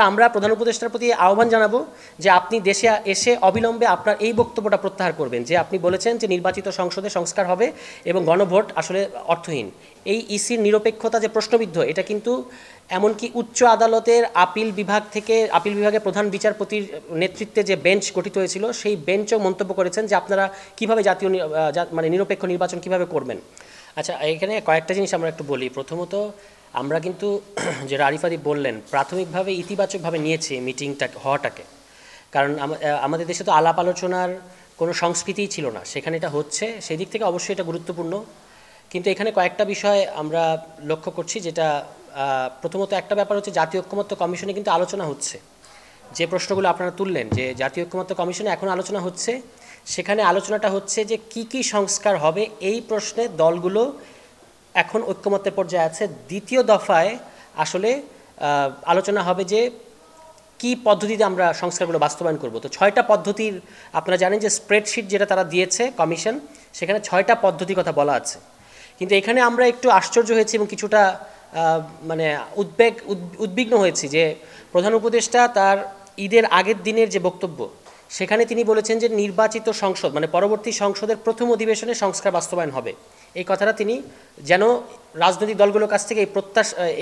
কিন্তু আমরা প্রধান উপদেষ্টার প্রতি আহ্বান জানাবো যে আপনি দেশে এসে অবিলম্বে আপনার এই বক্তব্যটা প্রত্যাহার করবেন যে আপনি বলেছেন যে নির্বাচিত সংসদে সংস্কার হবে এবং গণভোট আসলে অর্থহীন। এই ইসির নিরপেক্ষতা যে প্রশ্নবিদ্ধ, এটা কিন্তু এমনকি উচ্চ আদালতের আপিল বিভাগের প্রধান বিচারপতির নেতৃত্বে যে বেঞ্চ গঠিত হয়েছিল সেই বেঞ্চও মন্তব্য করেছেন যে আপনারা কীভাবে নিরপেক্ষ নির্বাচন কিভাবে করবেন। আচ্ছা, এখানে কয়েকটা জিনিস আমরা একটু বলি। প্রথমত, আমরা কিন্তু যেটা আরিফ আদি বললেন, প্রাথমিকভাবে ইতিবাচকভাবে নিয়েছি মিটিংটা হওয়াটাকে, কারণ আমাদের দেশে তো আলাপ আলোচনার কোনো সংস্কৃতিই ছিল না, সেখানে এটা হচ্ছে, সেই দিক থেকে অবশ্যই এটা গুরুত্বপূর্ণ। কিন্তু এখানে কয়েকটা বিষয় আমরা লক্ষ্য করছি, যেটা প্রথমত একটা ব্যাপার হচ্ছে জাতীয় ঐক্যমত্য কমিশনে কিন্তু আলোচনা হচ্ছে। যে প্রশ্নগুলো আপনারা তুললেন যে জাতীয় ঐক্যমত্য কমিশনে এখন আলোচনা হচ্ছে, সেখানে আলোচনাটা হচ্ছে যে কি কি সংস্কার হবে এই প্রশ্নে দলগুলো এখন ঐক্যমত্যের পর্যায়ে আছে। দ্বিতীয় দফায় আসলে আলোচনা হবে যে কি পদ্ধতিতে আমরা সংস্কারগুলো বাস্তবায়ন করব। তো 6টা পদ্ধতির, আপনারা জানেন যে স্প্রেডশিট যেটা তারা দিয়েছে কমিশন, সেখানে 6টা পদ্ধতির কথা বলা আছে। কিন্তু এখানে আমরা একটু আশ্চর্য হয়েছি এবং কিছুটা উদ্বিগ্ন হয়েছি যে প্রধান উপদেষ্টা তার ঈদের আগের দিনের যে বক্তব্য, সেখানে তিনি বলেছেন যে নির্বাচিত সংসদ পরবর্তী সংসদের প্রথম অধিবেশনে সংস্কার বাস্তবায়ন হবে। এই কথাটা তিনি যেন রাজনৈতিক দলগুলোর কাছ থেকে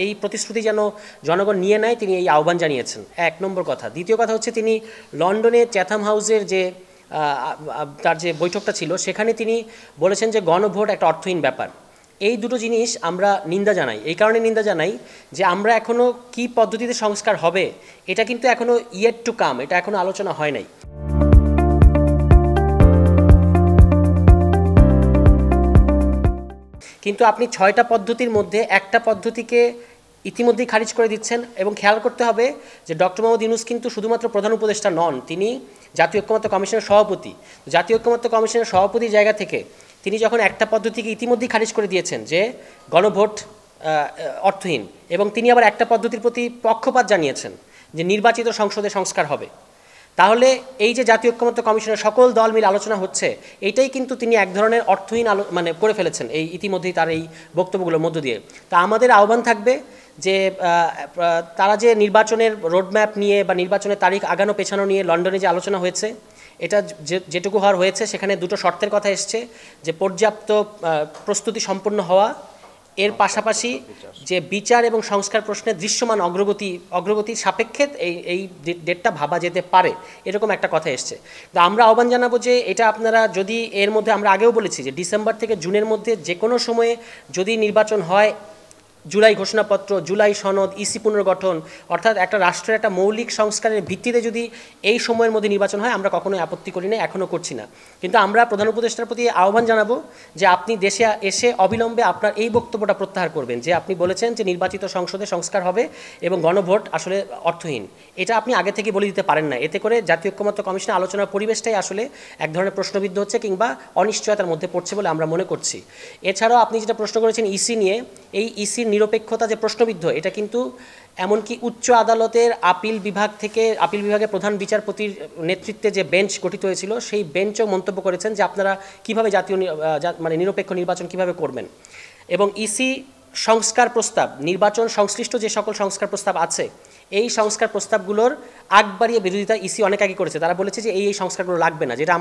এই প্রতিশ্রুতি যেন জনগণ নিয়ে নেয়, তিনি এই আহ্বান জানিয়েছেন। 1 নম্বর কথা। দ্বিতীয় কথা হচ্ছে তিনি লন্ডনে চ্যাথাম হাউসের যে তার যে বৈঠকটা ছিল, সেখানে তিনি বলেছেন যে গণভোট একটা অর্থহীন ব্যাপার। এই দুটো জিনিস আমরা নিন্দা জানাই। এই কারণে নিন্দা জানাই যে আমরা এখনও কি পদ্ধতিতে সংস্কার হবে এটা কিন্তু এখনও ইয়েট টু কাম, এটা এখনও আলোচনা হয় নাই। কিন্তু আপনি 6টা পদ্ধতির মধ্যে একটা পদ্ধতিকে ইতিমধ্যেই খারিজ করে দিচ্ছেন। এবং খেয়াল করতে হবে যে ডক্টর মোহাম্মদ ইউনূস কিন্তু শুধুমাত্র প্রধান উপদেষ্টা নন, তিনি জাতীয় ঐক্যমত্য কমিশনের সভাপতি। জাতীয় ঐক্যমত্য কমিশনের সভাপতির জায়গা থেকে তিনি যখন একটা পদ্ধতিকে ইতিমধ্যেই খারিজ করে দিয়েছেন যে গণভোট অর্থহীন, এবং তিনি আবার একটা পদ্ধতির প্রতি পক্ষপাত জানিয়েছেন যে নির্বাচিত সংসদে সংস্কার হবে, তাহলে এই যে জাতীয় ঐক্যমত্য কমিশনের সকল দল মিলে আলোচনা হচ্ছে, এইটাই কিন্তু তিনি এক ধরনের অর্থহীন করে ফেলেছেন এই ইতিমধ্যেই তার এই বক্তব্যগুলোর মধ্য দিয়ে। তা আমাদের আহ্বান থাকবে যে তারা যে নির্বাচনের রোডম্যাপ নিয়ে বা নির্বাচনের তারিখ আগানো পেছানো নিয়ে লন্ডনে যে আলোচনা হয়েছে, এটা যেটুকু হওয়ার হয়েছে সেখানে দুটো শর্তের কথা এসছে, যে পর্যাপ্ত প্রস্তুতি সম্পন্ন হওয়া, এর পাশাপাশি যে বিচার এবং সংস্কার প্রশ্নে দৃশ্যমান অগ্রগতির সাপেক্ষে এই ডেটটা ভাবা যেতে পারে, এরকম একটা কথা এসছে। তো আমরা আহ্বান জানাবো যে এটা আপনারা যদি এর মধ্যে, আমরা আগেও বলেছি যে ডিসেম্বর থেকে জুনের মধ্যে যে কোনো সময়ে যদি নির্বাচন হয়, জুলাই ঘোষণাপত্র, জুলাই সনদ, ইসি পুনর্গঠন, অর্থাৎ একটা রাষ্ট্রের একটা মৌলিক সংস্কারের ভিত্তিতে যদি এই সময়ের মধ্যে নির্বাচন হয়, আমরা কখনোই আপত্তি করি না, এখনও করছি না। কিন্তু আমরা প্রধান উপদেষ্টার প্রতি আহ্বান জানাবো যে আপনি দেশে এসে অবিলম্বে আপনার এই বক্তব্যটা প্রত্যাহার করবেন যে আপনি বলেছেন যে নির্বাচিত সংসদে সংস্কার হবে এবং গণভোট আসলে অর্থহীন। এটা আপনি আগে থেকে বলে দিতে পারেন না। এতে করে জাতীয় ঐক্যমত্য কমিশনের আলোচনার পরিবেশটাই আসলে এক ধরনের প্রশ্নবিদ্ধ হচ্ছে কিংবা অনিশ্চয়তার মধ্যে পড়ছে বলে আমরা মনে করছি। এছাড়াও আপনি যেটা প্রশ্ন করেছেন ইসি নিয়ে, এই ইসির নিরপেক্ষতা যে প্রশ্নবিদ্ধ, এটা কিন্তু এমনকি উচ্চ আদালতের আপিল বিভাগের প্রধান বিচারপতির নেতৃত্বে যে বেঞ্চ গঠিত হয়েছিল, সেই বেঞ্চও মন্তব্য করেছেন যে আপনারা কীভাবে নিরপেক্ষ নির্বাচন কিভাবে করবেন। এবং ইসি সংস্কার প্রস্তাব, নির্বাচন সংশ্লিষ্ট যে সকল সংস্কার প্রস্তাব আছে, এই সংস্কার প্রস্তাবগুলোর আগ বাড়িয়ে বিরোধিতা ইসি অনেক আগে করেছে। তারা বলেছে যে এই সংস্কারগুলো লাগবে না, যেটা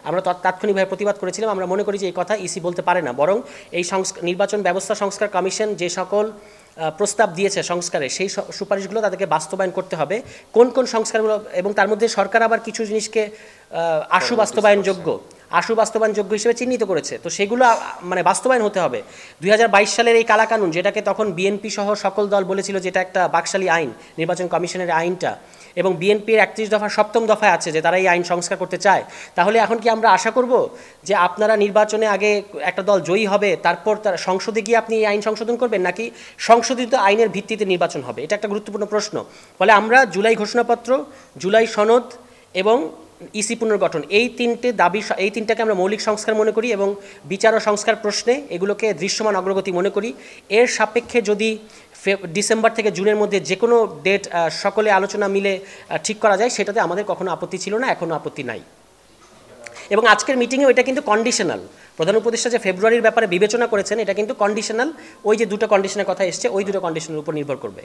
আমরা তাৎক্ষণিকভাবে প্রতিবাদ করেছিলাম। আমরা মনে করি যে এই কথা ইসি বলতে পারে না, বরং এই নির্বাচন ব্যবস্থা সংস্কার কমিশন যে সকল প্রস্তাব দিয়েছে সংস্কারে, সেই সুপারিশগুলো তাদেরকে বাস্তবায়ন করতে হবে। কোন কোন সংস্কারগুলো, এবং তার মধ্যে সরকার আবার কিছু জিনিসকে আশু বাস্তবায়নযোগ্য হিসেবে চিহ্নিত করেছে, তো সেগুলো বাস্তবায়ন হতে হবে। 2022 সালের এই কালাকানুন, যেটাকে তখন বিএনপি সহ সকল দল বলেছিল যে এটা একটা বাকশালী আইন, নির্বাচন কমিশনের আইনটা, এবং বিএনপির 31 দফা 7ম দফায় আছে যে তারা এই আইন সংস্কার করতে চায়। তাহলে এখন কি আমরা আশা করব যে আপনারা নির্বাচনে আগে একটা দল জয়ী হবে, তারপর তার সংসদে গিয়ে আপনি এই আইন সংশোধন করবেন, নাকি সংশোধিত আইনের ভিত্তিতে নির্বাচন হবে? এটা একটা গুরুত্বপূর্ণ প্রশ্ন। ফলে আমরা জুলাই ঘোষণাপত্র, জুলাই সনদ এবং ইসি পুনর্গঠন, এই তিনটাকে আমরা মৌলিক সংস্কার মনে করি, এবং বিচার ও সংস্কার প্রশ্নে এগুলোকে দৃশ্যমান অগ্রগতি মনে করি। এর সাপেক্ষে যদি ডিসেম্বর থেকে জুনের মধ্যে যে কোনো ডেট সকলে আলোচনা মিলে ঠিক করা যায়, সেটাতে আমাদের কখনো আপত্তি ছিল না, এখনও আপত্তি নাই। এবং আজকের মিটিংয়েও এটা কিন্তু কন্ডিশনাল। প্রধান উপদেষ্টা যে ফেব্রুয়ারির ব্যাপারে বিবেচনা করেছেন, এটা কিন্তু কন্ডিশনাল। ওই যে দুটো কন্ডিশনের কথা এসছে, ওই দুটো কন্ডিশনের উপর নির্ভর করবে।